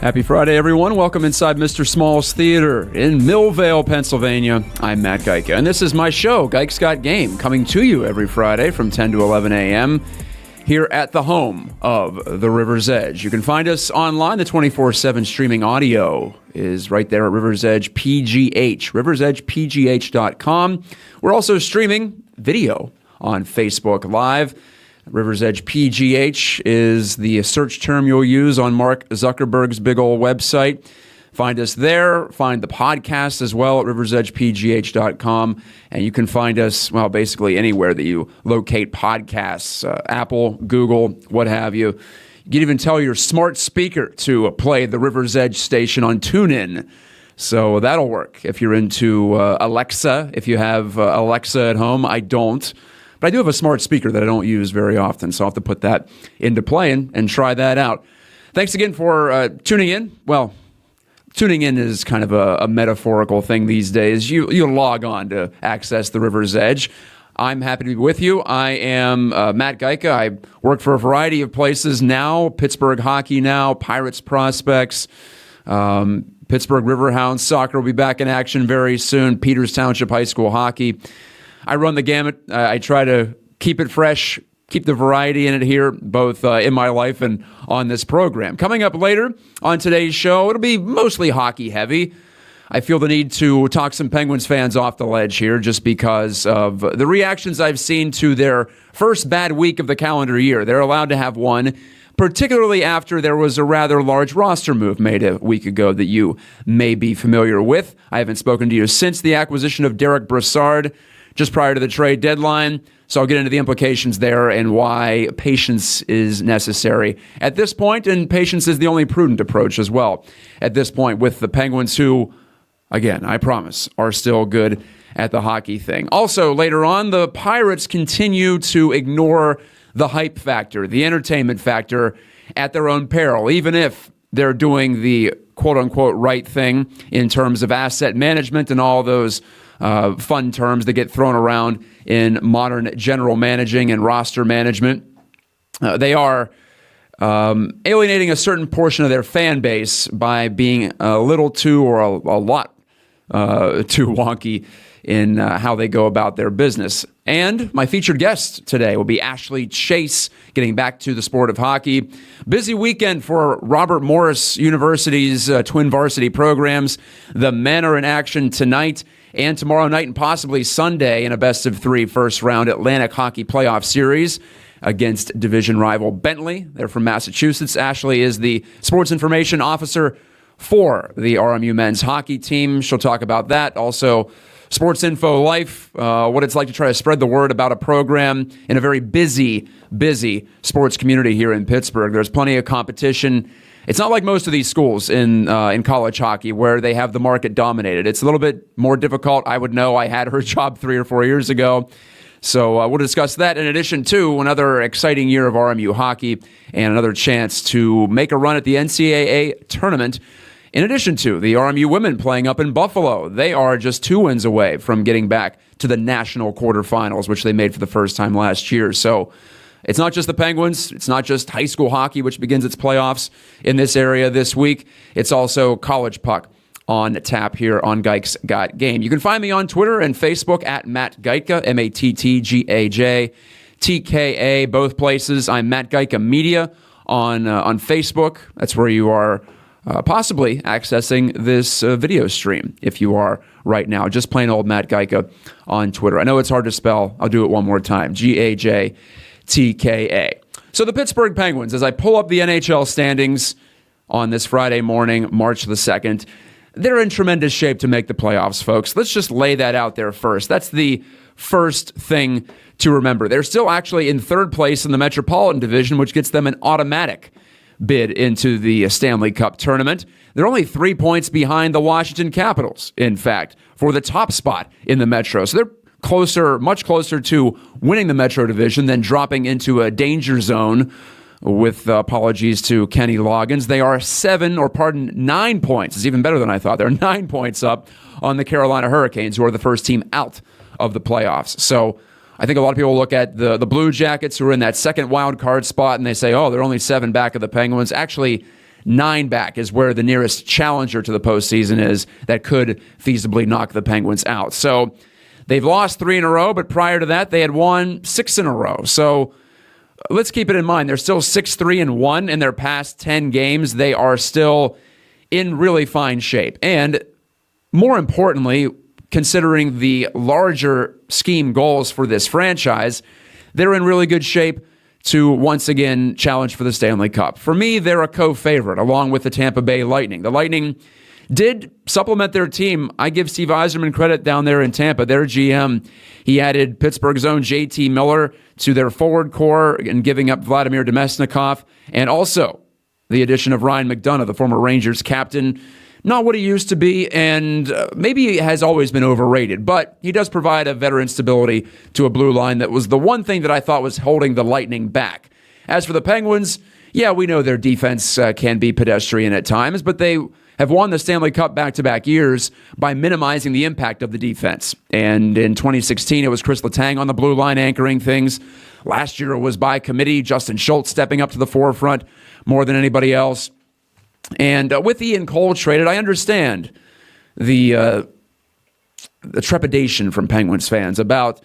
Happy Friday, everyone. Welcome inside Mr. Small's Theater in Millvale, Pennsylvania. I'm Matt Geica, and this is my show, Geica's Got Game, coming to you every Friday from 10 to 11 a.m. here at the home of the River's Edge. You can find us online. The 24/7 streaming audio is right there at River's Edge PGH, riversedgepgh.com. We're also streaming video on Facebook Live. River's Edge PGH is the search term you'll use on Mark Zuckerberg's big old website. Find us there. Find the podcast as well at riversedgepgh.com. And you can find us, well, basically anywhere that you locate podcasts, Apple, Google, what have you. You can even tell your smart speaker to play the River's Edge station on TuneIn. So that'll work if you're into Alexa, if you have Alexa at home. I don't. But I do have a smart speaker that I don't use very often, so I'll have to put that into play and try that out. Thanks again for tuning in. Well, tuning in is kind of a metaphorical thing these days. You log on to access the River's Edge. I'm happy to be with you. I am Matt Geica. I work for a variety of places now. Pittsburgh Hockey Now, Pirates Prospects, Pittsburgh Riverhounds Soccer will be back in action very soon. Peters Township High School Hockey. I run the gamut. I try to keep it fresh, keep the variety in it here, both in my life and on this program. Coming up later on today's show, it'll be mostly hockey heavy. I feel the need to talk some Penguins fans off the ledge here just because of the reactions I've seen to their first bad week of the calendar year. They're allowed to have one, particularly after there was a rather large roster move made a week ago that you may be familiar with. I haven't spoken to you since the acquisition of Derek Brassard, just prior to the trade deadline. So I'll get into the implications there and why patience is necessary at this point, and patience is the only prudent approach as well at this point with the Penguins who, again, I promise, are still good at the hockey thing. Also, later on, the Pirates continue to ignore the hype factor, the entertainment factor at their own peril, even if they're doing the quote-unquote right thing in terms of asset management and all those fun terms that get thrown around in modern general managing and roster management. They are alienating a certain portion of their fan base by being a little too or a lot too wonky in how they go about their business. And my featured guest today will be Ashley Chase, getting back to the sport of hockey. Busy weekend for Robert Morris University's twin varsity programs. The men are in action tonight and tomorrow night and possibly Sunday in a best-of-3 first-round Atlantic Hockey Playoff Series against division rival Bentley. They're from Massachusetts. Ashley is the sports information officer for the RMU men's hockey team. She'll talk about that. Also, Sports Info Life, what it's like to try to spread the word about a program in a very busy sports community here in Pittsburgh. There's plenty of competition. It's not like most of these schools in college hockey where they have the market dominated. It's a little bit more difficult. I would know. I had her job 3 or 4 years ago. So we'll discuss that in addition to another exciting year of RMU hockey and another chance to make a run at the NCAA tournament. In addition to the RMU women playing up in Buffalo, they are just 2 wins away from getting back to the national quarterfinals, which they made for the first time last year. So it's not just the Penguins. It's not just high school hockey, which begins its playoffs in this area this week. It's also college puck on tap here on Geica's Got Game. You can find me on Twitter and Facebook at Matt Geica, MattGajTKA, both places. I'm Matt Geica Media on Facebook. That's where you are possibly accessing this video stream if you are right now. Just plain old Matt Geica on Twitter. I know it's hard to spell. I'll do it one more time. GAJTKA. So the Pittsburgh Penguins, as I pull up the NHL standings on this Friday morning, March the 2nd, they're in tremendous shape to make the playoffs, folks. Let's just lay that out there first. That's the first thing to remember. They're still actually in 3rd place in the Metropolitan Division, which gets them an automatic bid into the Stanley Cup tournament. They're only 3 points behind the Washington Capitals, in fact, for the top spot in the Metro. So they're much closer to winning the Metro Division than dropping into a danger zone with apologies to Kenny Loggins. They are 9 points. It's even better than I thought. They're 9 points up on the Carolina Hurricanes, who are the first team out of the playoffs. So I think a lot of people look at the Blue Jackets, who are in that second wild card spot, and they say, oh, they're only 7 back of the Penguins. Actually, 9 back is where the nearest challenger to the postseason is that could feasibly knock the Penguins out. So they've lost 3 in a row, but prior to that, they had won 6 in a row. So let's keep it in mind. They're still 6-3-1 in their past 10 games. They are still in really fine shape. And more importantly, considering the larger scheme goals for this franchise, they're in really good shape to once again challenge for the Stanley Cup. For me, they're a co-favorite along with the Tampa Bay Lightning. The Lightning did supplement their team. I give Steve Yzerman credit down there in Tampa. Their GM, he added Pittsburgh's own JT Miller to their forward core and giving up Vladimir Demesnikov, and also the addition of Ryan McDonough, the former Rangers captain. Not what he used to be, and maybe he has always been overrated, but he does provide a veteran stability to a blue line that was the one thing that I thought was holding the Lightning back. As for the Penguins, yeah, we know their defense can be pedestrian at times, but they have won the Stanley Cup back-to-back years by minimizing the impact of the defense. And in 2016, it was Chris Letang on the blue line anchoring things. Last year, it was by committee, Justin Schultz stepping up to the forefront more than anybody else. And with Ian Cole traded, I understand the trepidation from Penguins fans about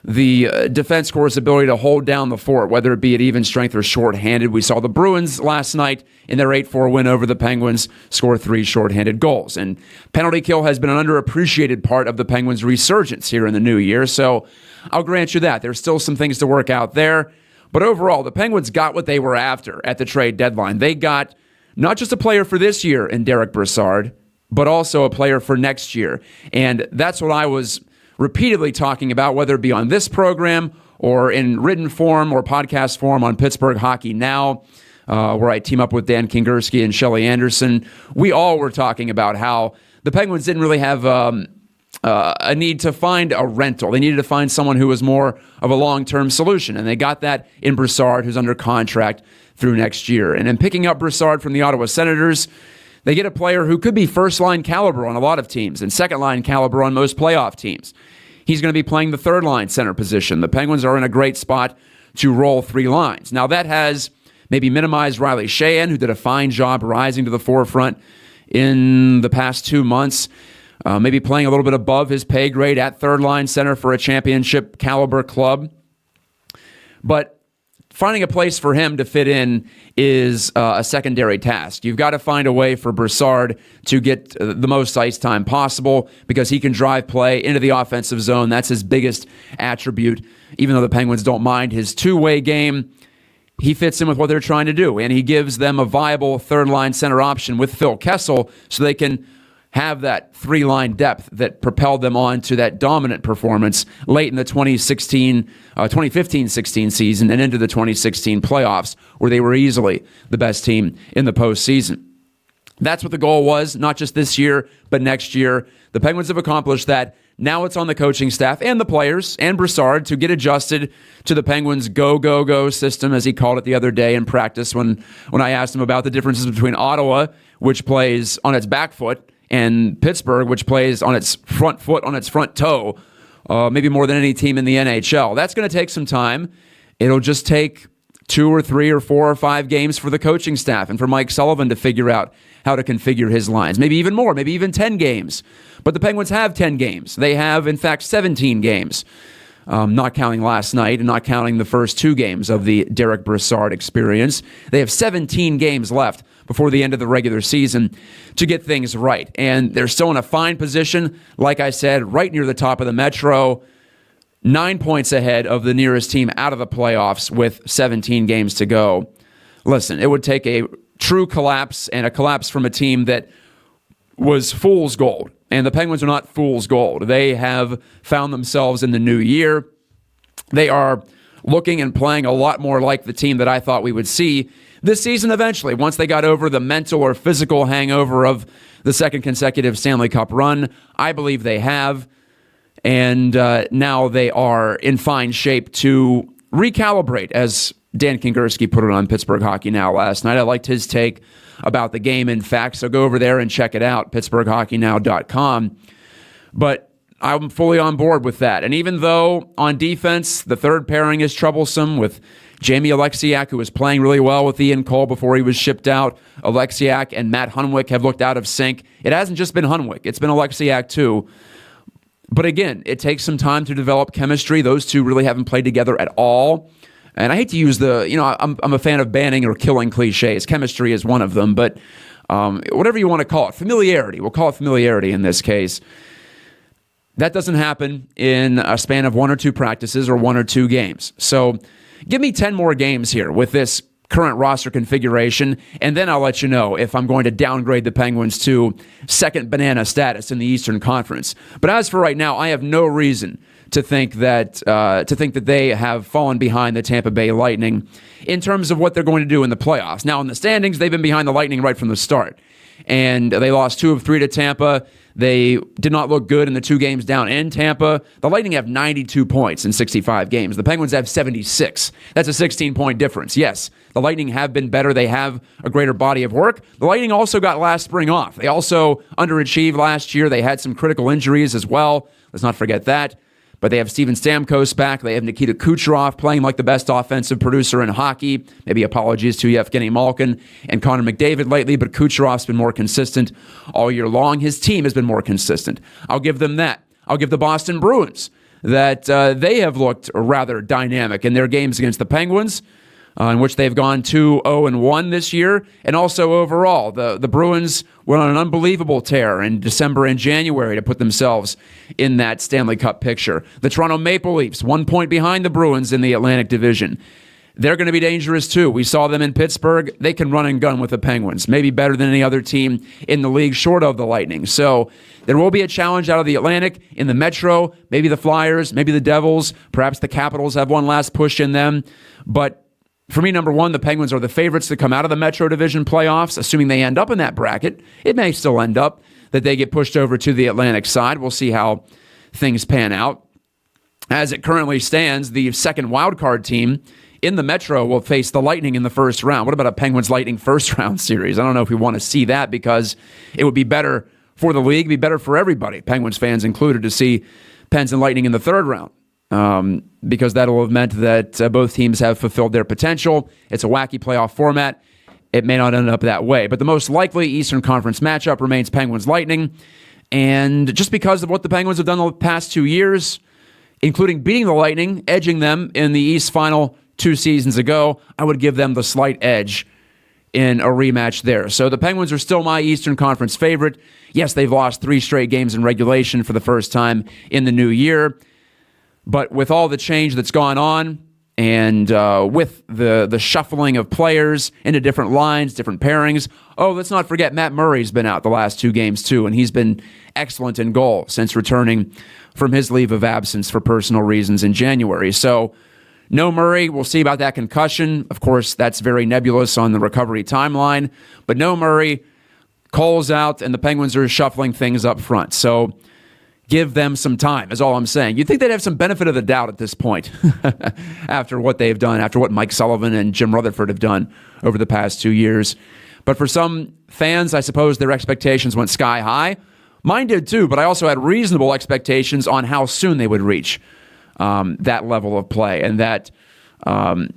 the defense corps' ability to hold down the fort, whether it be at even strength or shorthanded. We saw the Bruins last night in their 8-4 win over the Penguins score 3 shorthanded goals. And penalty kill has been an underappreciated part of the Penguins' resurgence here in the new year. So I'll grant you that. There's still some things to work out there. But overall, the Penguins got what they were after at the trade deadline. They got not just a player for this year in Derek Brassard, but also a player for next year. And that's what I was repeatedly talking about, whether it be on this program or in written form or podcast form on Pittsburgh Hockey Now, where I team up with Dan Kingerski and Shelley Anderson. We all were talking about how the Penguins didn't really have a need to find a rental. They needed to find someone who was more of a long-term solution, and they got that in Brassard, who's under contract through next year. And in picking up Brassard from the Ottawa Senators, they get a player who could be first-line caliber on a lot of teams and second-line caliber on most playoff teams. He's going to be playing the third-line center position. The Penguins are in a great spot to roll 3 lines. Now, that has maybe minimized Riley Sheahan, who did a fine job rising to the forefront in the past 2 months, maybe playing a little bit above his pay grade at third-line center for a championship caliber club. But finding a place for him to fit in is a secondary task. You've got to find a way for Brassard to get the most ice time possible because he can drive play into the offensive zone. That's his biggest attribute. Even though the Penguins don't mind his two-way game, he fits in with what they're trying to do, and he gives them a viable third-line center option with Phil Kessel so they can have that 3-line depth that propelled them on to that dominant performance late in the 2015-16 season and into the 2016 playoffs, where they were easily the best team in the postseason. That's what the goal was, not just this year, but next year. The Penguins have accomplished that. Now it's on the coaching staff and the players and Brassard to get adjusted to the Penguins' go system, as he called it the other day in practice when I asked him about the differences between Ottawa, which plays on its back foot, and Pittsburgh, which plays on its front foot, on its front toe, maybe more than any team in the NHL. That's going to take some time. It'll just take 2 or 3 or 4 or 5 games for the coaching staff and for Mike Sullivan to figure out how to configure his lines. Maybe even more, maybe even 10 games. But the Penguins have 10 games. They have, in fact, 17 games, not counting last night and not counting the first 2 games of the Derek Brassard experience. They have 17 games left before the end of the regular season to get things right. And they're still in a fine position, like I said, right near the top of the Metro, 9 points ahead of the nearest team out of the playoffs with 17 games to go. Listen, it would take a true collapse and a collapse from a team that was fool's gold. And the Penguins are not fool's gold. They have found themselves in the new year. They are looking and playing a lot more like the team that I thought we would see this season eventually, once they got over the mental or physical hangover of the second consecutive Stanley Cup run. I believe they have. And now they are in fine shape to recalibrate, as Dan Kingerski put it on Pittsburgh Hockey Now last night. I liked his take about the game, in fact, so go over there and check it out, pittsburghhockeynow.com. But I'm fully on board with that. And even though on defense, the third pairing is troublesome with Jamie Alexiak, who was playing really well with Ian Cole before he was shipped out. Alexiak and Matt Hunwick have looked out of sync. It hasn't just been Hunwick. It's been Alexiak, too. But again, it takes some time to develop chemistry. Those two really haven't played together at all. And I hate to use I'm a fan of banning or killing cliches. Chemistry is one of them. But whatever you want to call it, familiarity. We'll call it familiarity in this case. That doesn't happen in a span of 1 or 2 practices or 1 or 2 games. So give me 10 more games here with this current roster configuration, and then I'll let you know if I'm going to downgrade the Penguins to second banana status in the Eastern Conference. But as for right now, I have no reason to think that they have fallen behind the Tampa Bay Lightning in terms of what they're going to do in the playoffs. Now, in the standings, they've been behind the Lightning right from the start, and they lost 2 of 3 to Tampa. They did not look good in the 2 games down in Tampa. The Lightning have 92 points in 65 games. The Penguins have 76. That's a 16-point difference. Yes, the Lightning have been better. They have a greater body of work. The Lightning also got last spring off. They also underachieved last year. They had some critical injuries as well. Let's not forget that. But they have Steven Stamkos back. They have Nikita Kucherov playing like the best offensive producer in hockey. Maybe apologies to Evgeny Malkin and Connor McDavid lately, but Kucherov's been more consistent all year long. His team has been more consistent. I'll give them that. I'll give the Boston Bruins that they have looked rather dynamic in their games against the Penguins, in which they've gone 2-0-1 this year. And also overall, the Bruins went on an unbelievable tear in December and January to put themselves in that Stanley Cup picture. The Toronto Maple Leafs, 1 point behind the Bruins in the Atlantic Division. They're going to be dangerous too. We saw them in Pittsburgh. They can run and gun with the Penguins, maybe better than any other team in the league short of the Lightning. So there will be a challenge out of the Atlantic. In the Metro, maybe the Flyers, maybe the Devils, perhaps the Capitals have one last push in them. But for me, number one, the Penguins are the favorites to come out of the Metro Division playoffs, assuming they end up in that bracket. It may still end up that they get pushed over to the Atlantic side. We'll see how things pan out. As it currently stands, the second wildcard team in the Metro will face the Lightning in the first round. What about a Penguins-Lightning first-round series? I don't know if we want to see that because it would be better for the league, be better for everybody, Penguins fans included, to see Pens and Lightning in the third round. Because that'll have meant that both teams have fulfilled their potential. It's a wacky playoff format. It may not end up that way. But the most likely Eastern Conference matchup remains Penguins-Lightning. And just because of what the Penguins have done the past 2 years, including beating the Lightning, edging them in the East Final 2 seasons ago, I would give them the slight edge in a rematch there. So the Penguins are still my Eastern Conference favorite. Yes, they've lost 3 straight games in regulation for the first time in the new year. But with all the change that's gone on and with the shuffling of players into different lines, different pairings, let's not forget Matt Murray's been out the last 2 games too, and he's been excellent in goal since returning from his leave of absence for personal reasons in January. So no Murray. We'll see about that concussion. Of course, that's very nebulous on the recovery timeline. But no Murray. Cole's out, and the Penguins are shuffling things up front. So give them some time, is all I'm saying. You'd think they'd have some benefit of the doubt at this point after what they've done, after what Mike Sullivan and Jim Rutherford have done over the past 2 years. But for some fans, I suppose their expectations went sky high. Mine did too, but I also had reasonable expectations on how soon they would reach that level of play and that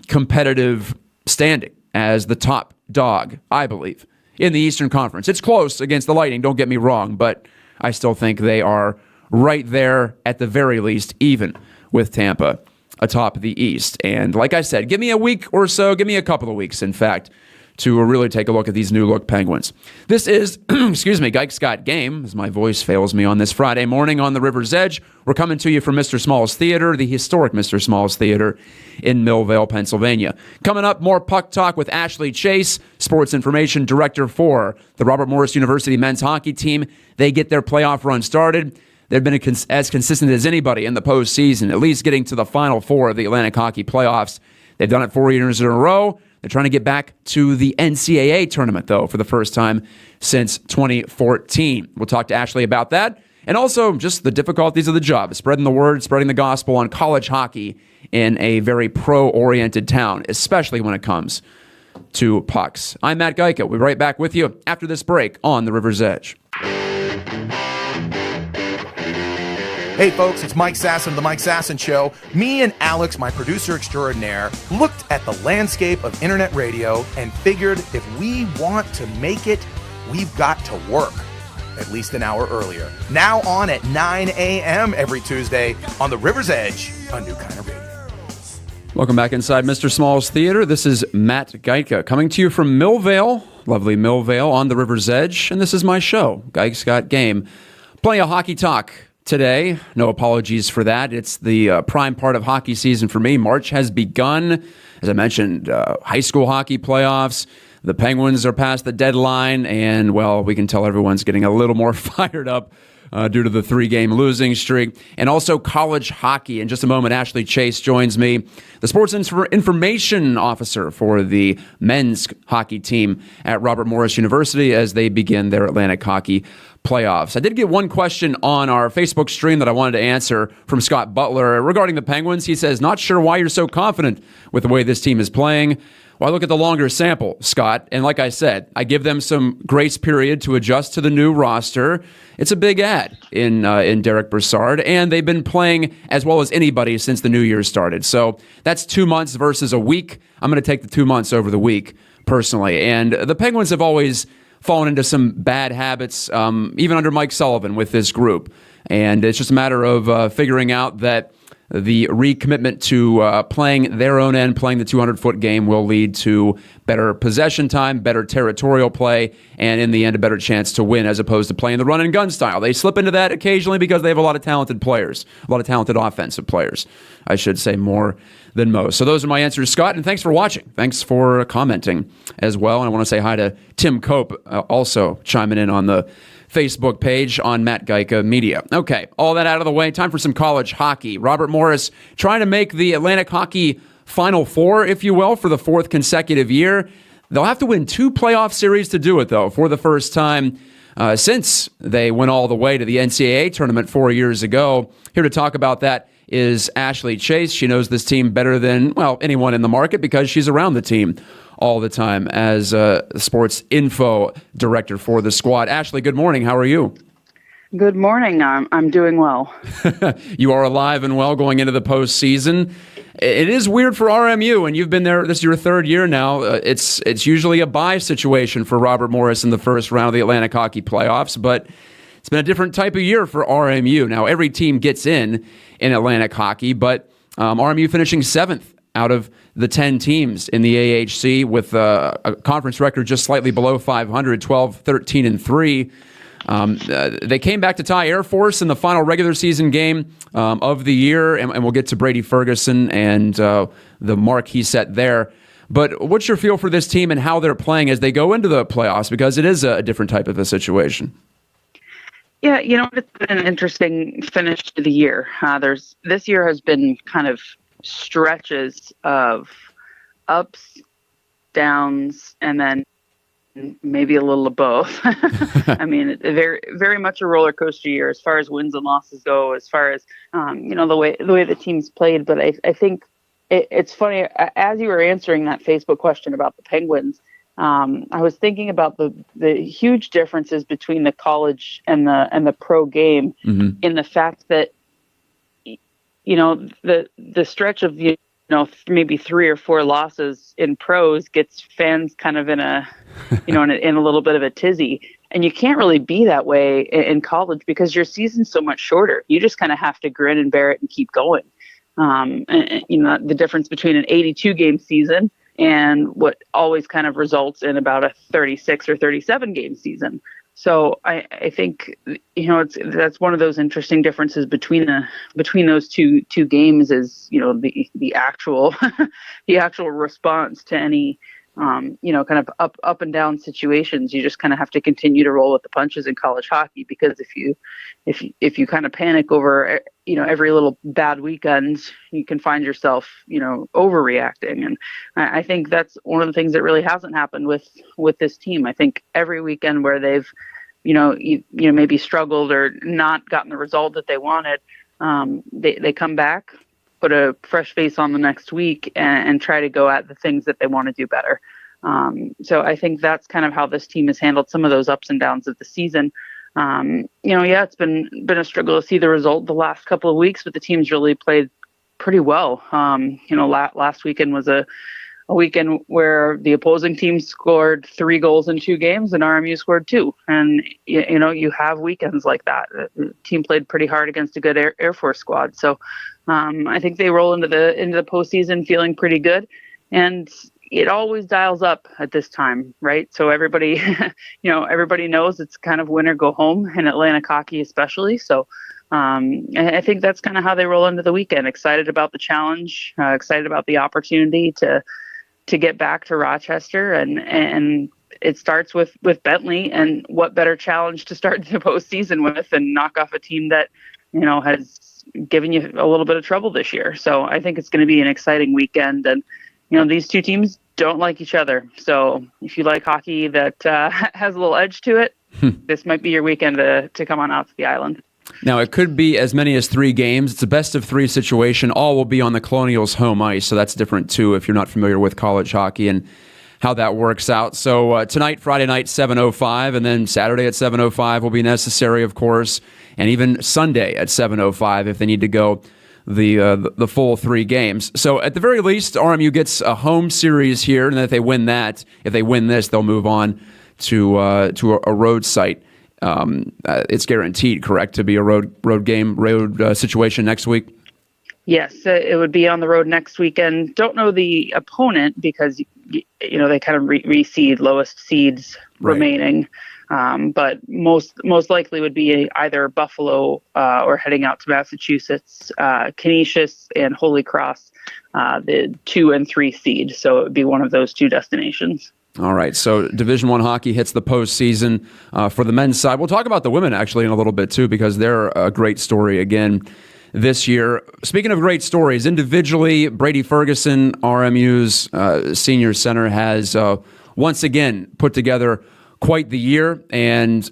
competitive standing as the top dog, I believe, in the Eastern Conference. It's close against the Lightning, don't get me wrong, but I still think they are right there, at the very least, even with Tampa atop the East. And like I said, give me a week or so, give me a couple of weeks, in fact, to really take a look at these new look Penguins. This is, Gike's Got Game, as my voice fails me on this Friday morning on the River's Edge. We're coming to you from Mr. Small's Theater, the historic Mr. Small's Theater in Millvale, Pennsylvania. Coming up, more Puck Talk with Ashley Chase, Sports Information Director for the Robert Morris University men's hockey team. They get their playoff run started. They've been as consistent as anybody in the postseason, at least getting to the Final Four of the Atlantic Hockey Playoffs. They've done it 4 years in a row. They're trying to get back to the NCAA tournament, though, for the first time since 2014. We'll talk to Ashley about that and also just the difficulties of the job, spreading the word, spreading the gospel on college hockey in a very pro-oriented town, especially when it comes to pucks. I'm Matt Geica. We'll be right back with you after this break on the River's Edge. Hey folks, it's Mike Sasson of The Mike Sasson Show. Me and Alex, my producer extraordinaire, looked at the landscape of internet radio and figured if we want to make it, we've got to work at least an hour earlier. Now on at 9 a.m. every Tuesday on The River's Edge, a new kind of radio. Welcome back inside Mr. Small's Theater. This is Matt Geica coming to you from Millvale, lovely Millvale on the River's Edge, and this is my show, Gike's Got Game. Plenty of hockey talk today. No apologies for that. It's the prime part of hockey season for me. March has begun. As I mentioned, high school hockey playoffs. The Penguins are past the deadline, and, well, we can tell everyone's getting a little more fired up due to the 3-game losing streak. And also college hockey. In just a moment, Ashley Chase joins me, the sports information officer for the men's hockey team at Robert Morris University as they begin their Atlantic Hockey playoffs. I did get one question on our Facebook stream that I wanted to answer from Scott Butler regarding the Penguins. He says, not sure why you're so confident with the way this team is playing. Well, I look at the longer sample, Scott, and like I said, I give them some grace period to adjust to the new roster. It's a big add in Derek Brassard, and they've been playing as well as anybody since the new year started. So that's 2 months versus a week. I'm going to take the 2 months over the week, personally. And the Penguins have always fallen into some bad habits, even under Mike Sullivan with this group. And it's just a matter of figuring out that the recommitment to playing their own end, playing the 200-foot game will lead to better possession time, better territorial play, and in the end, a better chance to win as opposed to playing the run-and-gun style. They slip into that occasionally because they have a lot of talented players, a lot of talented offensive players, I should say, more than most. So those are my answers, Scott, and thanks for watching. Thanks for commenting as well. And I want to say hi to Tim Cope, also chiming in on the Facebook page on Matt Geica Media. Okay, all that out of the way. Time for some college hockey. Robert Morris trying to make the Atlantic Hockey Final Four, if you will, for the 4th consecutive year. They'll have to win 2 playoff series to do it, though, for the first time since they went all the way to the NCAA tournament 4 years ago. Here to talk about that is Ashley Chase. She knows this team better than, well, anyone in the market because she's around the team all the time as sports info director for the squad. Ashley, good morning. How are you? Good morning. I'm doing well. You are alive and well going into the postseason. It is weird for RMU, and you've been there. This is your 3rd year now. It's usually a bye situation for Robert Morris in the first round of the Atlantic Hockey playoffs, but it's been a different type of year for RMU. Now, every team gets in Atlantic Hockey, but RMU finishing 7th out of the 10 teams in the AHC with a conference record just slightly below 500, 12-13-3. They came back to tie Air Force in the final regular season game of the year, and we'll get to Brady Ferguson and the mark he set there. But what's your feel for this team and how they're playing as they go into the playoffs? Because it is a different type of a situation. Yeah, it's been an interesting finish to the year. This year has been kind of stretches of ups, downs, and then maybe a little of both. I mean, very, very much a roller coaster year as far as wins and losses go, as far as the way the team's played. But I think it's funny, as you were answering that Facebook question about the Penguins, I was thinking about the huge differences between the college and the pro game, in the fact that the stretch of maybe 3 or 4 losses in pros gets fans kind of in a in a little bit of a tizzy, and you can't really be that way in college because your season's so much shorter. You just kind of have to grin and bear it and keep going. And the difference between an 82 game season and what always kind of results in about a 36 or 37 game season. So I think that's one of those interesting differences between those two games is the actual the actual response to any kind of up and down situations. You just kind of have to continue to roll with the punches in college hockey, because if you kind of panic over every little bad weekend, you can find yourself overreacting. And I think that's one of the things that really hasn't happened with this team. I think every weekend where they've maybe struggled or not gotten the result that they wanted, they come back, put a fresh face on the next week, and try to go at the things that they want to do better. So I think that's kind of how this team has handled some of those ups and downs of the season. It's been a struggle to see the result the last couple of weeks, but the team's really played pretty well. Last weekend was a weekend where the opposing team scored 3 goals in 2 games and RMU scored 2. And, you have weekends like that. The team played pretty hard against a good Air Force squad. So I think they roll into the postseason feeling pretty good. And it always dials up at this time, right? So everybody, everybody knows it's kind of win or go home in Atlantic hockey, especially. So I think that's kind of how they roll into the weekend. Excited about the challenge, excited about the opportunity to get back to Rochester, and it starts with Bentley. And what better challenge to start the postseason with and knock off a team that has given you a little bit of trouble this year. So I think it's going to be an exciting weekend. And these two teams don't like each other. So if you like hockey that has a little edge to it, this might be your weekend to come on out to the island. Now, it could be as many as 3 games. It's a best-of-3 situation. All will be on the Colonials' home ice, so that's different, too, if you're not familiar with college hockey and how that works out. So tonight, Friday night, 7:05, and then Saturday at 7:05 will be necessary, of course, and even Sunday at 7:05 if they need to go the full 3 games. So at the very least, RMU gets a home series here, and if they win this, they'll move on to a road site. It's guaranteed, correct, to be a road situation next week? Yes, it would be on the road next weekend. Don't know the opponent because they kind of reseed lowest seeds remaining. But most likely would be either Buffalo or heading out to Massachusetts, Canisius and Holy Cross, the 2 and 3 seed. So it would be one of those 2 destinations. All right, so Division I hockey hits the postseason for the men's side. We'll talk about the women actually in a little bit too, because they're a great story again this year. Speaking of great stories, individually, Brady Ferguson, RMU's senior center, has once again put together quite the year, and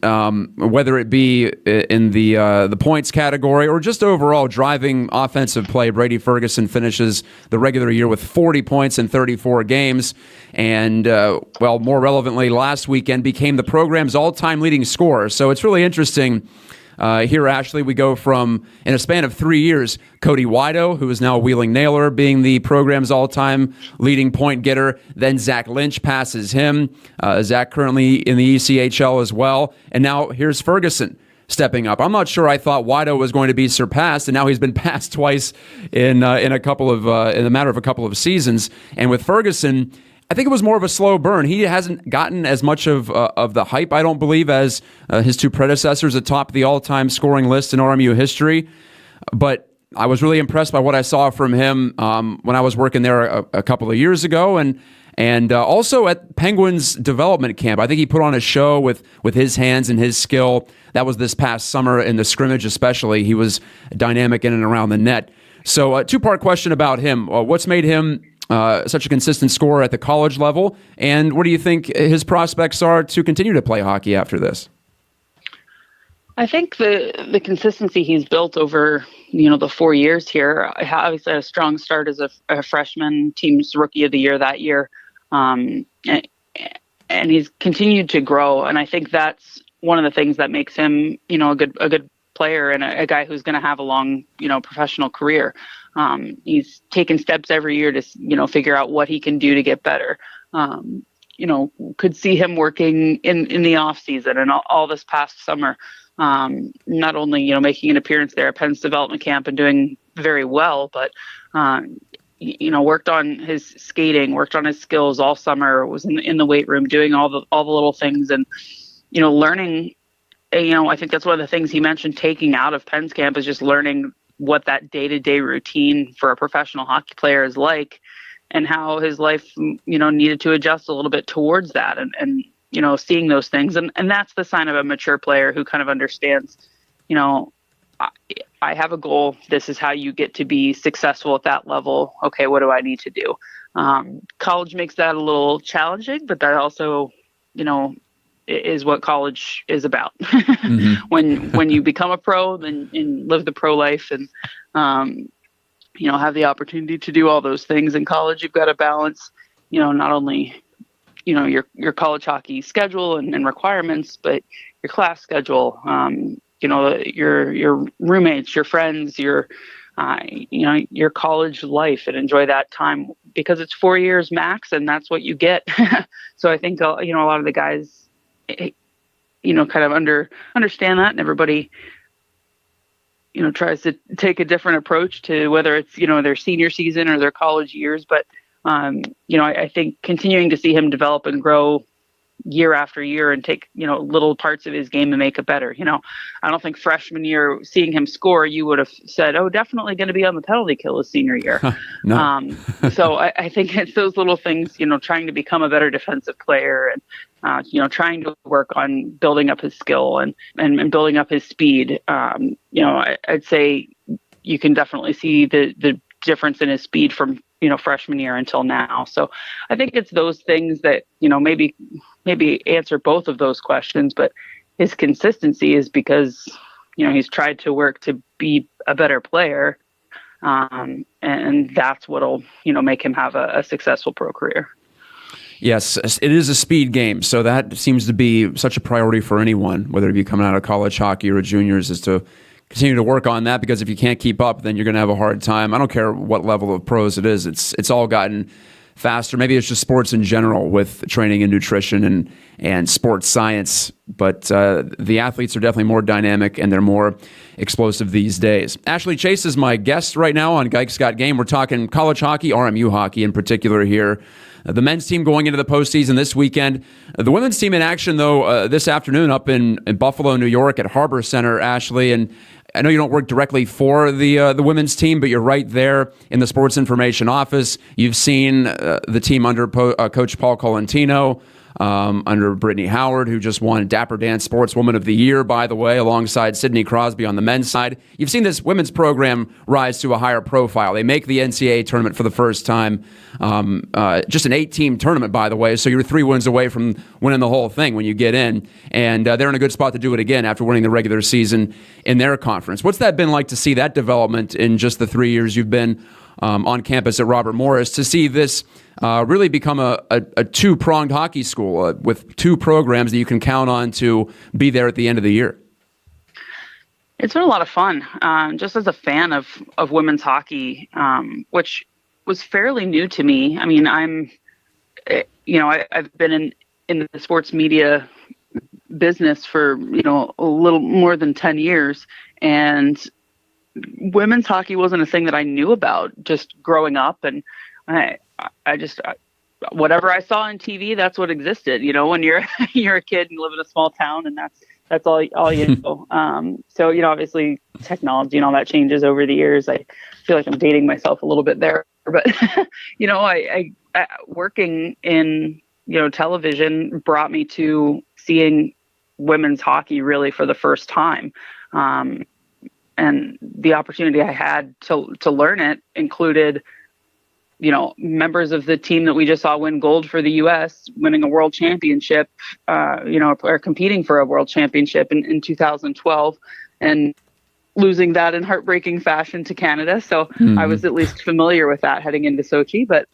whether it be in the points category or just overall driving offensive play, Brady Ferguson finishes the regular year with 40 points in 34 games, and more relevantly, last weekend became the program's all-time leading scorer. So it's really interesting. Here, Ashley, we go from, in a span of 3 years, Cody Wido, who is now a Wheeling Nailer, being the program's all-time leading point getter. Then Zach Lynch passes him. Zach currently in the ECHL as well. And now here's Ferguson stepping up. I'm not sure I thought Wido was going to be surpassed, and now he's been passed twice in a matter of a couple of seasons. And with Ferguson, I think it was more of a slow burn. He hasn't gotten as much of the hype, I don't believe, as his 2 predecessors atop the all-time scoring list in RMU history. But I was really impressed by what I saw from him when I was working there a couple of years ago, and also at Penguins development camp. I think he put on a show with his hands and his skill. That was this past summer in the scrimmage especially. He was dynamic in and around the net. So a 2-part question about him. What's made him such a consistent scorer at the college level, and what do you think his prospects are to continue to play hockey after this? I think the consistency he's built over the 4 years here. Obviously had a strong start as a freshman, team's rookie of the year that year, and he's continued to grow. And I think that's one of the things that makes him a good player and a guy who's going to have a long professional career. He's taken steps every year to, figure out what he can do to get better. Could see him working in the off season and all this past summer. Not only, making an appearance there at Pens development camp and doing very well, but, worked on his skating, worked on his skills all summer, was in the weight room, doing all the little things and, learning. I think that's one of the things he mentioned taking out of Pens camp is just learning what that day-to-day routine for a professional hockey player is like and how his life, needed to adjust a little bit towards that and seeing those things. And that's the sign of a mature player who kind of understands, I have a goal. This is how you get to be successful at that level. Okay, what do I need to do? College makes that a little challenging, but that also, is what college is about. Mm-hmm. When you become a pro, then and live the pro life, and have the opportunity to do all those things in college, you've got to balance, not only your college hockey schedule and requirements, but your class schedule, your roommates, your friends, your college life, and enjoy that time, because it's 4 years max, and that's what you get. So I think a lot of the guys kind of understand that, and everybody tries to take a different approach to whether it's their senior season or their college years. But I think continuing to see him develop and grow year after year and take, little parts of his game and make it better. I don't think freshman year, seeing him score, you would have said, oh, definitely going to be on the penalty kill his senior year. No. So I think it's those little things, trying to become a better defensive player, and, trying to work on building up his skill and building up his speed. I'd say you can definitely see the difference in his speed from freshman year until now. So I think it's those things that maybe answer both of those questions, but his consistency is because he's tried to work to be a better player, and that's what'll make him have a successful pro career. Yes, it is a speed game, so that seems to be such a priority for anyone, whether it be coming out of college hockey or juniors, is to continue to work on that, because if you can't keep up, then you're going to have a hard time. I don't care what level of pros it is. It's all gotten faster. Maybe it's just sports in general with training and nutrition and sports science. But the athletes are definitely more dynamic and they're more explosive these days. Ashley Chase is my guest right now on Geiks Got Game. We're talking college hockey, RMU hockey in particular here. The men's team going into the postseason this weekend. The women's team in action, though, this afternoon up in Buffalo, New York at Harbor Center, Ashley. And I know you don't work directly for the women's team, but you're right there in the sports information office. You've seen the team under Coach Paul Colantino, under Brittany Howard, who just won Dapper Dan Sportswoman of the Year, by the way, alongside Sidney Crosby on the men's side. You've seen this women's program rise to a higher profile. They make the NCAA tournament for the first time. Just an 8-team tournament, by the way, so you're 3 wins away from winning the whole thing when you get in. And they're in a good spot to do it again after winning the regular season in their conference. What's that been like to see that development in just the 3 years you've been on campus at Robert Morris, to see this really become a two-pronged hockey school with 2 programs that you can count on to be there at the end of the year? It's been a lot of fun, just as a fan of women's hockey, which was fairly new to me. I mean, I've been in the sports media business for, a little more than 10 years, and women's hockey wasn't a thing that I knew about just growing up. And I just, whatever I saw on TV, that's what existed, when you're a kid and you live in a small town, and that's all you know. So, obviously technology and all that changes over the years. I feel like I'm dating myself a little bit there, but, I working in, television brought me to seeing women's hockey really for the first time. And the opportunity I had to learn it included, members of the team that we just saw win gold for the U.S., winning a world championship, or competing for a world championship in 2012, and losing that in heartbreaking fashion to Canada. So I was at least familiar with that heading into Sochi. But,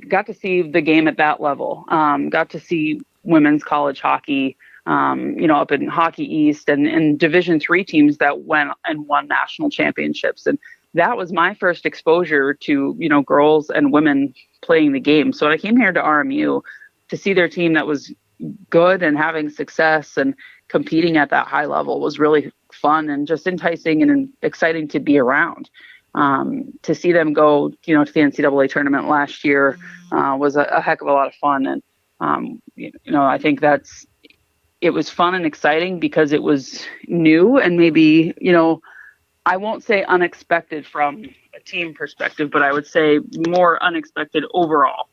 got to see the game at that level, got to see women's college hockey, up in Hockey East and Division III teams that went and won national championships. And that was my first exposure to, girls and women playing the game. So when I came here to RMU to see their team that was good and having success and competing at that high level was really fun and just enticing and exciting to be around. To see them go, to the NCAA tournament last year was a heck of a lot of fun. And, I think it was fun and exciting because it was new and maybe, I won't say unexpected from a team perspective, but I would say more unexpected overall.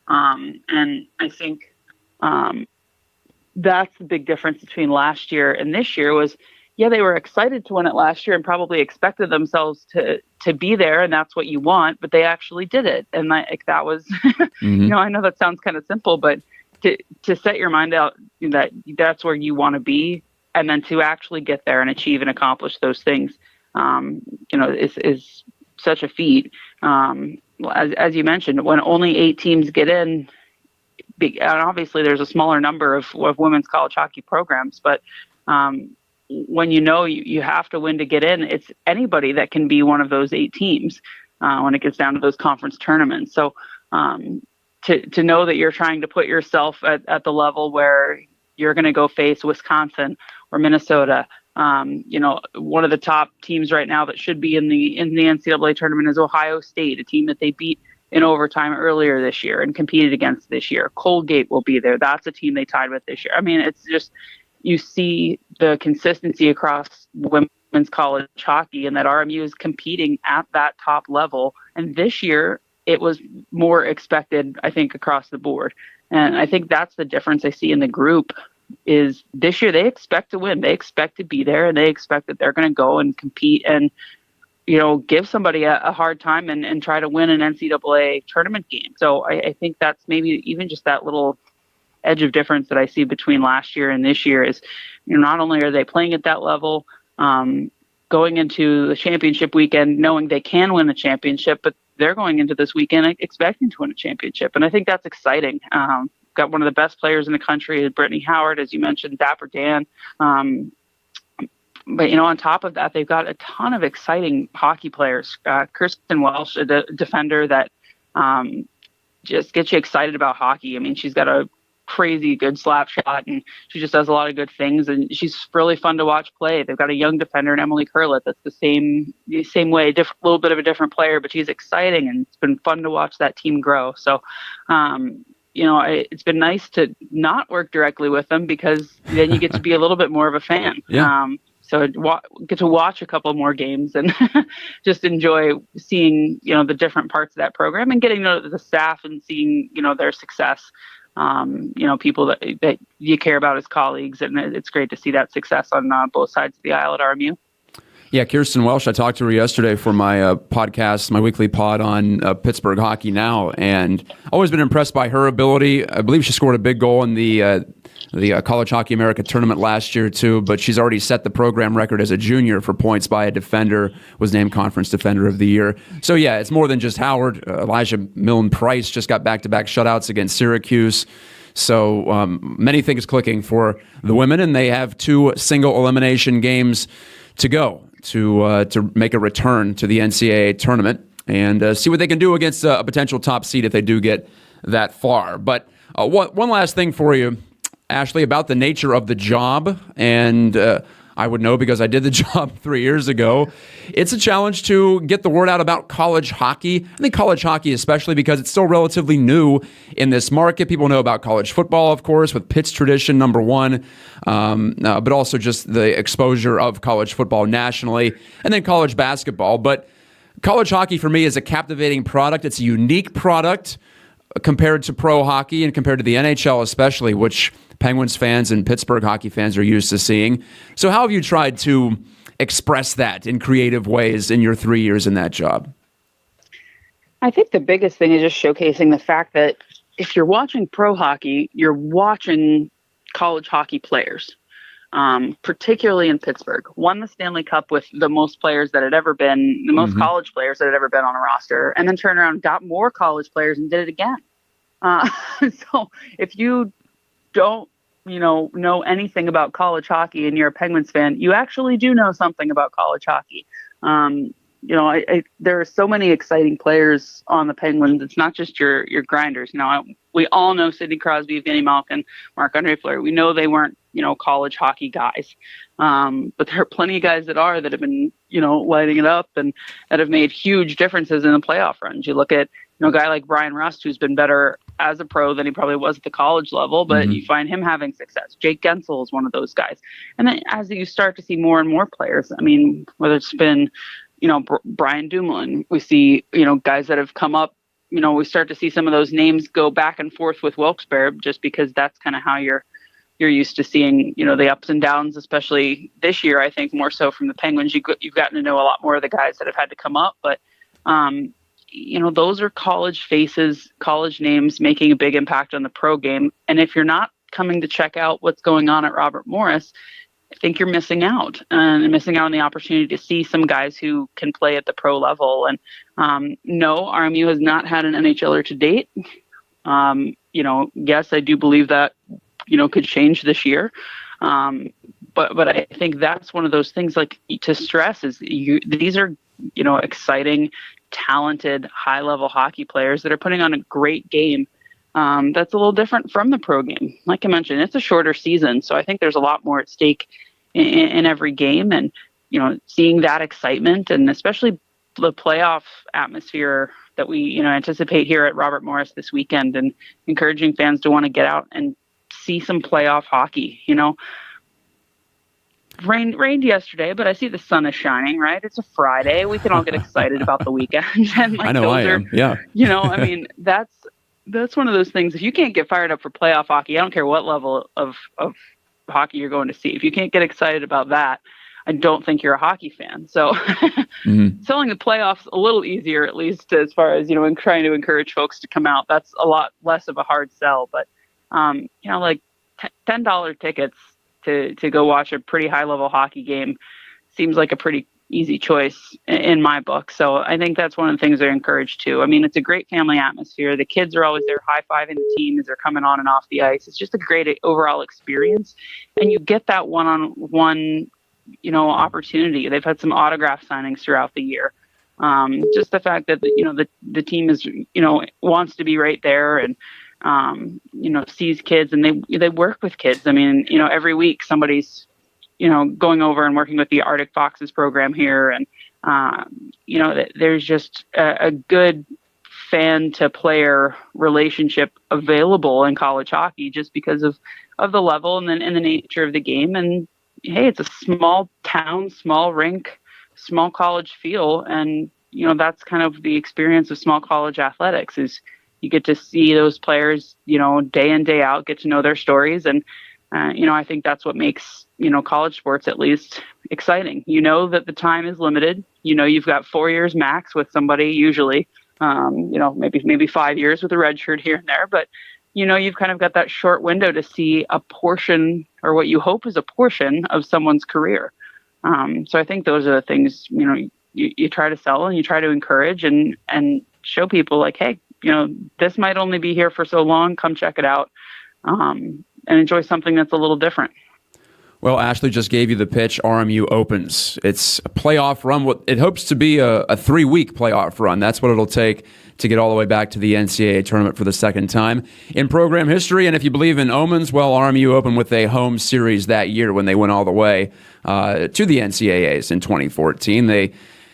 And I think that's the big difference between last year and this year was, they were excited to win it last year and probably expected themselves to be there, and that's what you want, but they actually did it. And that was, I know that sounds kind of simple, but to set your mind out that that's where you want to be, and then to actually get there and achieve and accomplish those things, is such a feat. As you mentioned, when only 8 teams get in, and obviously there's a smaller number of women's college hockey programs, but when you have to win to get in, it's anybody that can be one of those 8 teams when it gets down to those conference tournaments. So to know that you're trying to put yourself at the level where you're going to go face Wisconsin or Minnesota. One of the top teams right now that should be in the NCAA tournament is Ohio State, a team that they beat in overtime earlier this year and competed against this year. Colgate will be there. That's a team they tied with this year. I mean, it's just, you see the consistency across women's college hockey, and that RMU is competing at that top level. And this year, it was more expected, I think, across the board. And I think that's the difference I see in the group is this year they expect to win. They expect to be there, and they expect that they're going to go and compete and, give somebody a hard time and try to win an NCAA tournament game. So I think that's maybe even just that little edge of difference that I see between last year and this year is, not only are they playing at that level, going into the championship weekend, knowing they can win the championship, but they're going into this weekend expecting to win a championship. And I think that's exciting. Got one of the best players in the country, Brittany Howard, as you mentioned, Dapper Dan. But, on top of that, they've got a ton of exciting hockey players. Kirsten Welsh, a defender that just gets you excited about hockey. I mean, she's got a crazy good slap shot, and she just does a lot of good things, and she's really fun to watch play. They've got a young defender in Emily Curlett that's the same way, little bit of a different player, but she's exciting, and it's been fun to watch that team grow. So, it's been nice to not work directly with them, because then you get to be a little bit more of a fan. Yeah. So get to watch a couple more games and just enjoy seeing, the different parts of that program and getting to know the staff and seeing, their success. People that you care about as colleagues, and it's great to see that success on both sides of the aisle at RMU. Yeah, Kirsten Welsh, I talked to her yesterday for my podcast, my weekly pod on Pittsburgh Hockey Now, and always been impressed by her ability. I believe she scored a big goal in the College Hockey America tournament last year too, but she's already set the program record as a junior for points by a defender, was named Conference Defender of the Year. So yeah, it's more than just Howard. Elijah Milne-Price just got back-to-back shutouts against Syracuse. So many things clicking for the women, and they have 2 single elimination games to go to make a return to the NCAA tournament and see what they can do against a potential top seed if they do get that far. But one last thing for you, Ashley, about the nature of the job, and I would know because I did the job 3 years ago. It's a challenge to get the word out about college hockey. I think college hockey, especially because it's still relatively new in this market. People know about college football, of course, with Pitt's tradition, number one, but also just the exposure of college football nationally, and then college basketball. But college hockey, for me, is a captivating product. It's a unique product compared to pro hockey and compared to the NHL especially, which Penguins fans and Pittsburgh hockey fans are used to seeing. So how have you tried to express that in creative ways in your 3 years in that job? I think the biggest thing is just showcasing the fact that if you're watching pro hockey, you're watching college hockey players, particularly in Pittsburgh. Won the Stanley Cup with the most players that had ever been, the most college players that had ever been on a roster, and then turned around and got more college players and did it again. So if you don't, know anything about college hockey and you're a Penguins fan, you actually do know something about college hockey. There are so many exciting players on the Penguins. It's not just your grinders. We all know Sidney Crosby, Evgeny Malkin, Marc-Andre Fleury. We know they weren't, college hockey guys. But there are plenty of guys that have been, lighting it up and that have made huge differences in the playoff runs. You look at, a guy like Brian Rust, who's been better as a pro than he probably was at the college level, but you find him having success. Jake Gensel is one of those guys. And then as you start to see more and more players, whether it's been, Brian Dumoulin, we see, guys that have come up, we start to see some of those names go back and forth with Wilkes-Barre, just because that's kind of how you're used to seeing, the ups and downs, especially this year. I think more so from the Penguins, you've gotten to know a lot more of the guys that have had to come up, but those are college faces, college names making a big impact on the pro game. And if you're not coming to check out what's going on at Robert Morris, I think you're missing out, and missing out on the opportunity to see some guys who can play at the pro level. And no, RMU has not had an NHLer to date. Yes, I do believe that, could change this year. But I think that's one of those things, like, to stress is these are, exciting, talented, high-level hockey players that are putting on a great game. That's a little different from the pro game. Like I mentioned, it's a shorter season, so I think there's a lot more at stake in every game. And, seeing that excitement, and especially the playoff atmosphere that we, anticipate here at Robert Morris this weekend, and encouraging fans to want to get out and see some playoff hockey. Rained yesterday, but I see the sun is shining, right? It's a Friday. We can all get excited about the weekend. And I know I am. Yeah. That's one of those things. If you can't get fired up for playoff hockey, I don't care what level of hockey you're going to see. If you can't get excited about that, I don't think you're a hockey fan. So selling the playoffs a little easier, at least as far as, trying to encourage folks to come out. That's a lot less of a hard sell. But, like $10 tickets to go watch a pretty high level hockey game seems like a pretty easy choice in my book. So I think that's one of the things they're encouraged to. I mean, it's a great family atmosphere. The kids are always there high-fiving the team as they're coming on and off the ice. It's just a great overall experience. And you get that one-on-one, opportunity. They've had some autograph signings throughout the year. Just the fact that, the team is, wants to be right there, and, sees kids, and they work with kids. I mean, every week somebody's, going over and working with the Arctic Foxes program here. And, there's just a good fan to player relationship available in college hockey, just because of the level and the nature of the game. And hey, it's a small town, small rink, small college feel. And, that's kind of the experience of small college athletics, is you get to see those players, day in, day out, get to know their stories. And, I think that's what makes, college sports at least exciting. That the time is limited. You've got 4 years max with somebody usually, maybe 5 years with a red shirt here and there. But, you've kind of got that short window to see a portion, or what you hope is a portion, of someone's career. So I think those are the things, you try to sell, and you try to encourage and show people, like, hey, this might only be here for so long. Come check it out. And enjoy something that's a little different. Well, Ashley just gave you the pitch. RMU opens. It's a playoff run. It hopes to be a 3-week playoff run. That's what it'll take to get all the way back to the NCAA tournament for the second time in program history. And if you believe in omens, well, RMU opened with a home series that year when they went all the way to the NCAAs in 2014. They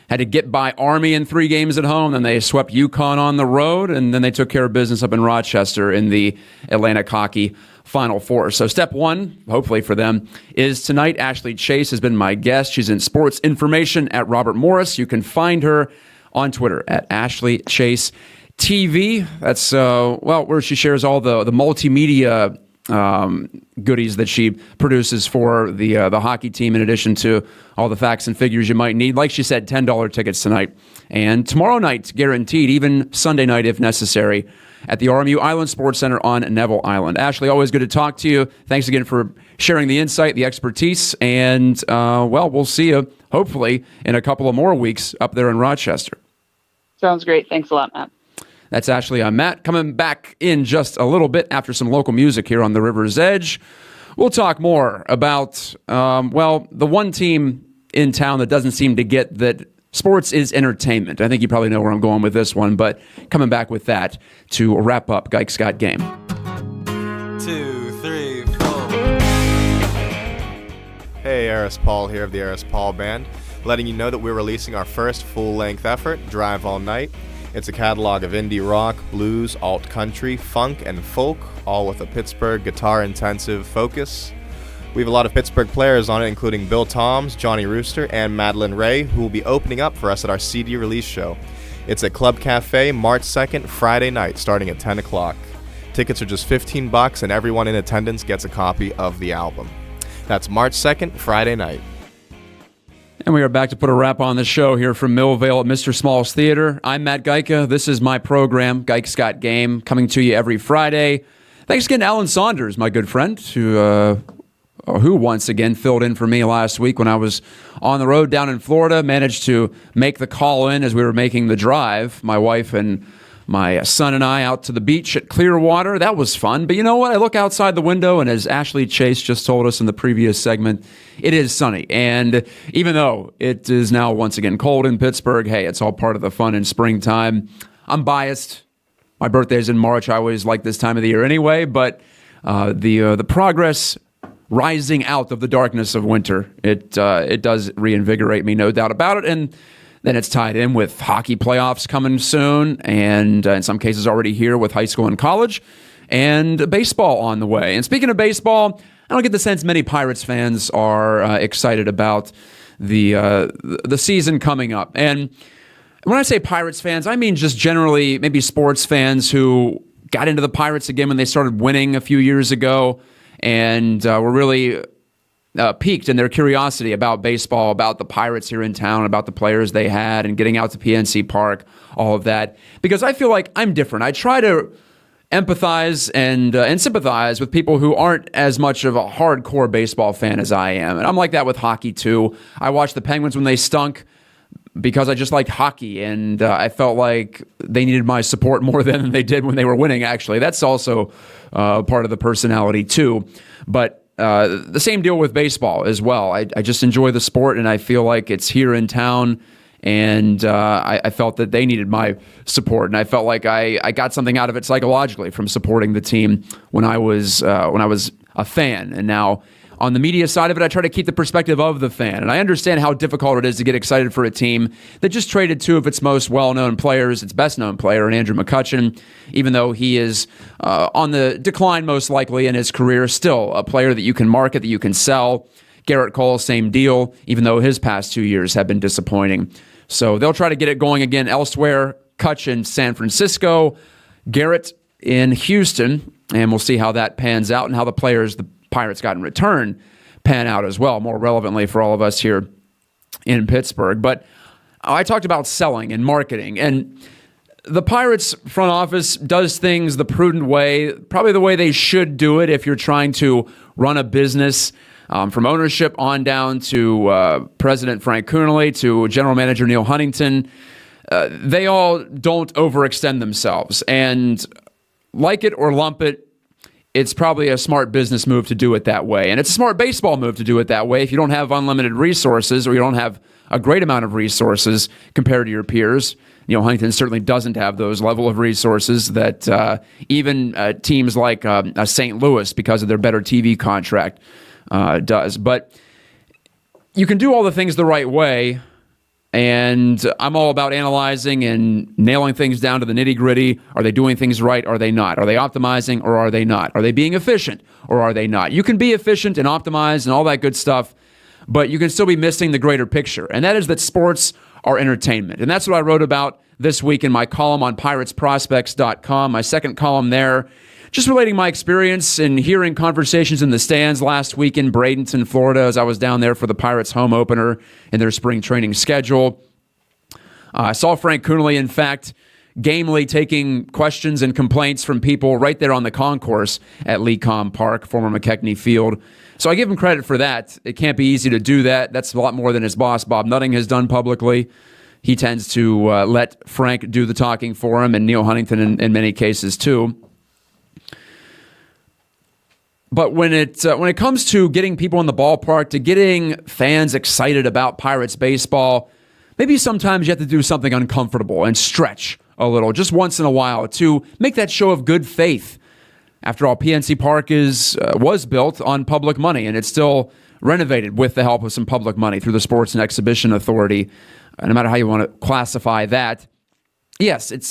had to get by Army in 3 games at home. Then they swept UConn on the road, and then they took care of business up in Rochester in the Atlantic Hockey Final Four. So step one, hopefully for them, is tonight. Ashley Chase has been my guest. She's in sports information at Robert Morris. You can find her on Twitter at Ashley Chase TV. That's where she shares all the multimedia goodies that she produces for the hockey team, in addition to all the facts and figures you might need. Like she said, $10 tickets tonight and tomorrow night, guaranteed, even Sunday night if necessary, at the RMU Island Sports Center on Neville Island. Ashley, always good to talk to you. Thanks again for sharing the insight, the expertise, and we'll see you hopefully in a couple of more weeks up there in Rochester. Sounds great. Thanks a lot, Matt. That's Ashley. I'm Matt. Coming back in just a little bit after some local music here on the River's Edge. We'll talk more about, the one team in town that doesn't seem to get that sports is entertainment. I think you probably know where I'm going with this one, but coming back with that to wrap up Gike's Got Game. 2, 3, 4. Hey, Eris Paul here of the Eris Paul Band, letting you know that we're releasing our first full-length effort, Drive All Night. It's a catalog of indie rock, blues, alt country, funk, and folk, all with a Pittsburgh guitar-intensive focus. We have a lot of Pittsburgh players on it, including Bill Toms, Johnny Rooster, and Madeline Ray, who will be opening up for us at our CD release show. It's at Club Cafe, March 2nd, Friday night, starting at 10 o'clock. Tickets are just $15, and everyone in attendance gets a copy of the album. That's March 2nd, Friday night. And we are back to put a wrap on the show here from Millvale at Mr. Small's Theater. I'm Matt Geica. This is my program, Geica's Got Game, coming to you every Friday. Thanks again to Alan Saunders, my good friend, who once again filled in for me last week when I was on the road down in Florida. Managed to make the call in as we were making the drive. My wife and my son and I out to the beach at Clearwater. That was fun. But you know what? I look outside the window, and as Ashley Chase just told us in the previous segment, it is sunny. And even though it is now once again cold in Pittsburgh, hey, it's all part of the fun in springtime. I'm biased. My birthday's in March. I always like this time of the year anyway. But the progress rising out of the darkness of winter, it does reinvigorate me, no doubt about it. And then it's tied in with hockey playoffs coming soon, and in some cases already here with high school and college, and baseball on the way. And speaking of baseball, I don't get the sense many Pirates fans are excited about the season coming up. And when I say Pirates fans, I mean just generally maybe sports fans who got into the Pirates again when they started winning a few years ago, and were really piqued in their curiosity about baseball, about the Pirates here in town, about the players they had, and getting out to PNC Park, all of that. Because I feel like I'm different. I try to empathize and sympathize with people who aren't as much of a hardcore baseball fan as I am. And I'm like that with hockey, too. I watched the Penguins when they stunk because I just liked hockey, and I felt like they needed my support more than they did when they were winning, actually. That's also part of the personality, too. But the same deal with baseball as well. I just enjoy the sport, and I feel like it's here in town, and I felt that they needed my support, and I felt like I got something out of it psychologically from supporting the team when I was a fan. And now on the media side of it, I try to keep the perspective of the fan, and I understand how difficult it is to get excited for a team that just traded two of its most well-known players, its best-known player, and Andrew McCutchen, even though he is on the decline most likely in his career, still a player that you can market, that you can sell. Garrett Cole, same deal, even though his past 2 years have been disappointing. So they'll try to get it going again elsewhere. Kutch in San Francisco, Garrett in Houston, and we'll see how that pans out and how the players the Pirates got in return pan out as well, more relevantly for all of us here in Pittsburgh. But I talked about selling and marketing, and the Pirates front office does things the prudent way, probably the way they should do it if you're trying to run a business, from ownership on down to President Frank Coonelly to General Manager Neil Huntington. They all don't overextend themselves, and like it or lump it, it's probably a smart business move to do it that way. And it's a smart baseball move to do it that way if you don't have unlimited resources or you don't have a great amount of resources compared to your peers. You know, Huntington certainly doesn't have those level of resources that even teams like St. Louis, because of their better TV contract, does. But you can do all the things the right way, and I'm all about analyzing and nailing things down to the nitty-gritty. Are they doing things right? Are they not? Are they optimizing or are they not? Are they being efficient or are they not? You can be efficient and optimize and all that good stuff, but you can still be missing the greater picture, and that is that sports are entertainment. And that's what I wrote about this week in my column on PiratesProspects.com, my second column there, just relating my experience and hearing conversations in the stands last week in Bradenton, Florida, as I was down there for the Pirates home opener in their spring training schedule. I saw Frank Coonelly, in fact, gamely taking questions and complaints from people right there on the concourse at Lecom Park, former McKechnie Field. So I give him credit for that. It can't be easy to do that. That's a lot more than his boss, Bob Nutting, has done publicly. He tends to let Frank do the talking for him, and Neil Huntington in many cases too. But when it comes to getting people in the ballpark, to getting fans excited about Pirates baseball, maybe sometimes you have to do something uncomfortable and stretch a little, just once in a while, to make that show of good faith. After all, PNC Park was built on public money, and it's still renovated with the help of some public money through the Sports and Exhibition Authority, no matter how you want to classify that. Yes, it's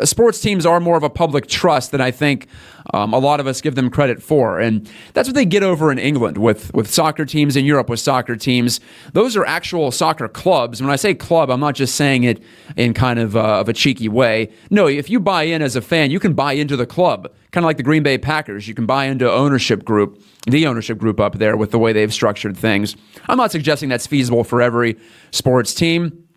sports teams are more of a public trust than I think a lot of us give them credit for, and that's what they get over in England with soccer teams, in Europe with soccer teams. Those are actual soccer clubs. When I say club, I'm not just saying it in kind of a cheeky way. No, if you buy in as a fan, you can buy into the club, kind of like the Green Bay Packers. You can buy into the ownership group up there with the way they've structured things. I'm not suggesting that's feasible for every sports team,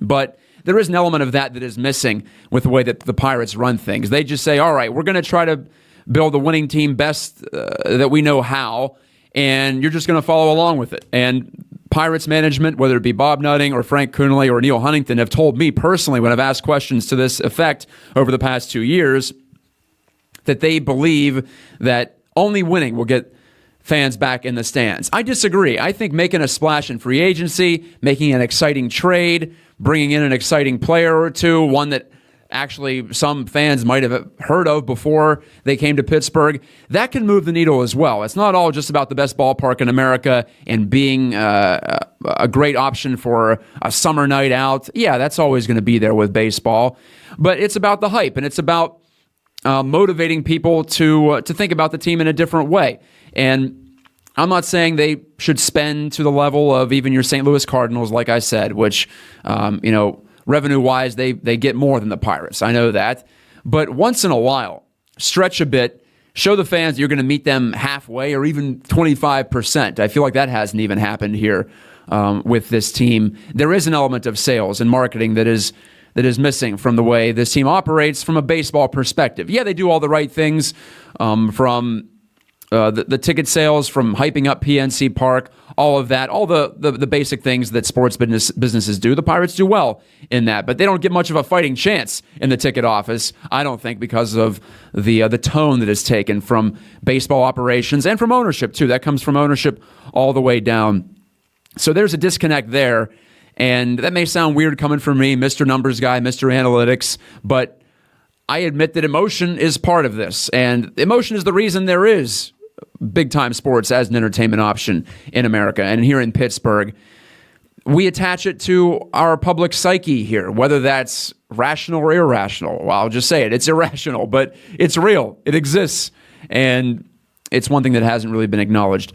but there is an element of that is missing with the way that the Pirates run things. They just say, all right, we're going to try to build a winning team best that we know how, and you're just going to follow along with it. And Pirates management, whether it be Bob Nutting or Frank Coonelly or Neil Huntington, have told me personally when I've asked questions to this effect over the past 2 years that they believe that only winning will get fans back in the stands. I disagree. I think making a splash in free agency, making an exciting trade, bringing in an exciting player or two, one that actually some fans might have heard of before they came to Pittsburgh, that can move the needle as well. It's not all just about the best ballpark in America and being a great option for a summer night out. Yeah, that's always going to be there with baseball. But it's about the hype, and it's about motivating people to think about the team in a different way. And I'm not saying they should spend to the level of even your St. Louis Cardinals, like I said, which, revenue-wise, they get more than the Pirates. I know that. But once in a while, stretch a bit, show the fans you're going to meet them halfway or even 25%. I feel like that hasn't even happened here with this team. There is an element of sales and marketing that is missing from the way this team operates from a baseball perspective. Yeah, they do all the right things from the ticket sales, from hyping up PNC Park, all of that, all the basic things that sports businesses do. The Pirates do well in that, but they don't get much of a fighting chance in the ticket office, I don't think, because of the tone that is taken from baseball operations and from ownership, too. That comes from ownership all the way down. So there's a disconnect there, and that may sound weird coming from me, Mr. Numbers Guy, Mr. Analytics, but I admit that emotion is part of this, and emotion is the reason there is big-time sports as an entertainment option in America. And here in Pittsburgh, we attach it to our public psyche here, whether that's rational or irrational. Well, I'll just say it. It's irrational, but it's real. It exists. And it's one thing that hasn't really been acknowledged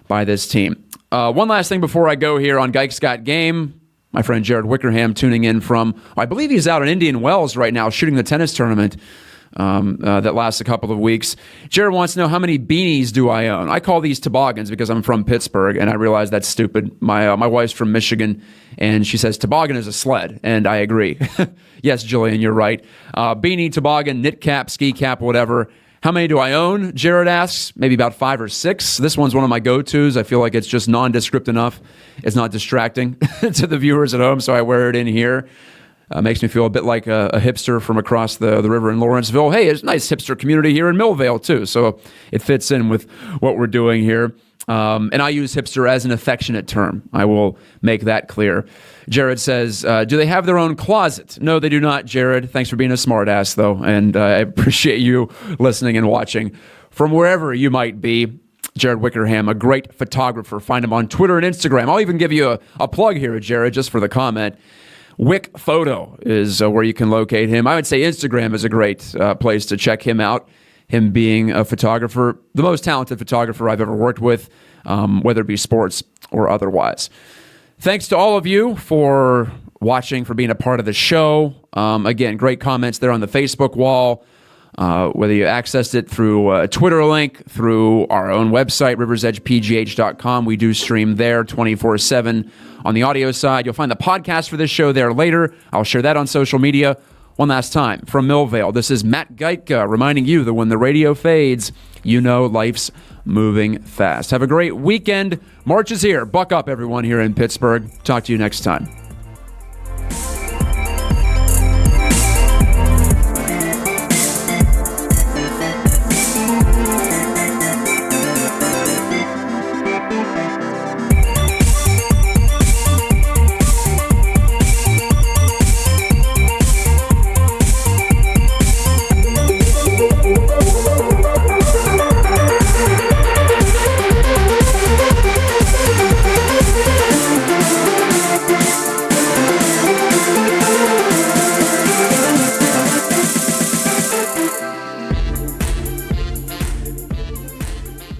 by this team. One last thing before I go here on Gike's Got Game. My friend Jared Wickerham tuning in from, I believe he's out in Indian Wells right now shooting the tennis tournament that lasts a couple of weeks. Jared wants to know, how many beanies do I own? I call these toboggans because I'm from Pittsburgh, and I realize that's stupid. My wife's from Michigan, and she says toboggan is a sled, and I agree. Yes, Jillian, you're right. Beanie, toboggan, knit cap, ski cap, whatever. How many do I own? Jared asks. Maybe about 5 or 6. This one's one of my go-tos. I feel like it's just nondescript enough. It's not distracting to the viewers at home, so I wear it in here. Makes me feel a bit like a hipster from across the river in Lawrenceville. Hey, it's a nice hipster community here in Millvale, too, so it fits in with what we're doing here. And I use hipster as an affectionate term. I will make that clear. Jared says, do they have their own closet? No, they do not, Jared. Thanks for being a smartass, though, and I appreciate you listening and watching from wherever you might be. Jared Wickerham, a great photographer. Find him on Twitter and Instagram. I'll even give you a plug here, Jared, just for the comment. Wick Photo is where you can locate him. I would say Instagram is a great place to check him out. Him being a photographer, the most talented photographer I've ever worked with, whether it be sports or otherwise. Thanks to all of you for watching, for being a part of the show. Again, great comments there on the Facebook wall. Whether you accessed it through a Twitter link, through our own website, riversedgepgh.com. We do stream there 24/7 on the audio side. You'll find the podcast for this show there later. I'll share that on social media. One last time, from Millvale, this is Matt Geitka reminding you that when the radio fades, you know life's moving fast. Have a great weekend. March is here. Buck up, everyone, here in Pittsburgh. Talk to you next time.